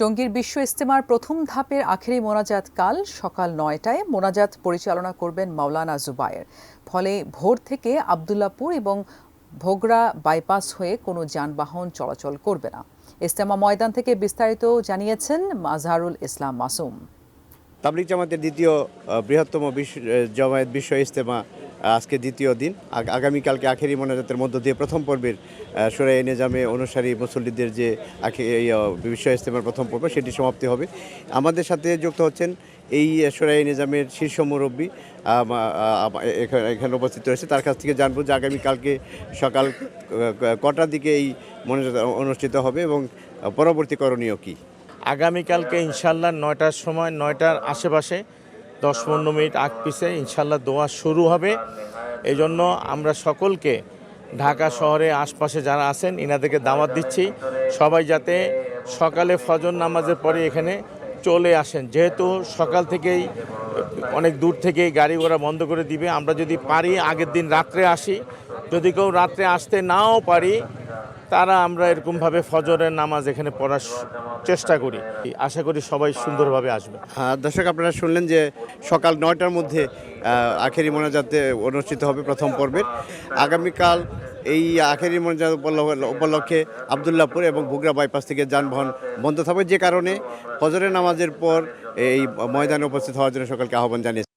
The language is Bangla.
টঙ্গীর বিশ্ব ইজতেমার প্রথম ধাপের আখেরি মোনাজাত কাল সকাল ৯টায় মোনাজাত পরিচালনা করবেন মাওলানা জুবায়ের। ফলে ভোর থেকে আবদুল্লাপুর এবং ভোগড়া বাইপাস হয়ে কোনো যানবাহন চলাচল করবে না। ইজতেমা ময়দান থেকে বিস্তারিত জানিয়েছেন মাজহারুল ইসলাম মাসুম। তাবলিগ জামাতের দ্বিতীয় বৃহত্তম জামায়াত বিশ্ব ইজতেমা আজকে দ্বিতীয় দিন। আগামীকালকে আখেরি মোনাজাতের মধ্য দিয়ে প্রথম পর্বের শোরায়ে নিজামে অনুসারী মুসল্লিদের যে বিশ্ব ইজতেমার প্রথম পর্ব সেটি সমাপ্তি হবে। আমাদের সাথে যুক্ত হচ্ছেন এই শোরায়ে নিজামের শীর্ষ মুরব্বী এখানে উপস্থিত রয়েছে। তার কাছ থেকে জানবো যে আগামীকালকে সকাল কটার দিকে এই মোনাজাত অনুষ্ঠিত হবে এবং পরবর্তী করণীয় কী। আগামীকালকে ইনশাল্লাহ ৯টার সময় ৯টার আশেপাশে ১০-১৫ মিনিট আগ পিছে ইনশাল্লাহ দোয়া শুরু হবে। এই জন্য আমরা সকলকে ঢাকা শহরে আশপাশে যারা আছেন ইনাদেরকে দাওয়াত দিচ্ছি, সবাই যাতে সকালে ফজর নামাজের পরে এখানে চলে আসেন। যেহেতু সকাল থেকেই অনেক দূর থেকেই গাড়ি ঘোড়া বন্ধ করে দিবে, আমরা যদি পারি আগের দিন রাত্রে আসি, যদি কেউ রাত্রে আসতে নাও পারি তারা আমরা এরকমভাবে ফজরের নামাজ এখানে পড়ার চেষ্টা করি। আশা করি সবাই সুন্দরভাবে আসবে। দর্শক, আপনারা শুনলেন যে সকাল ৯টার মধ্যে আখেরি মোনাজাতে অনুষ্ঠিত হবে প্রথম পর্বের। আগামীকাল এই আখেরি মোনাজাত উপলক্ষে আবদুল্লাপুর এবং ভোগড়া বাইপাস থেকে যানবাহন বন্ধ থাকবে, যে কারণে ফজরের নামাজের পর এই ময়দানে উপস্থিত হওয়ার জন্য সকলকে আহ্বান জানিয়েছে।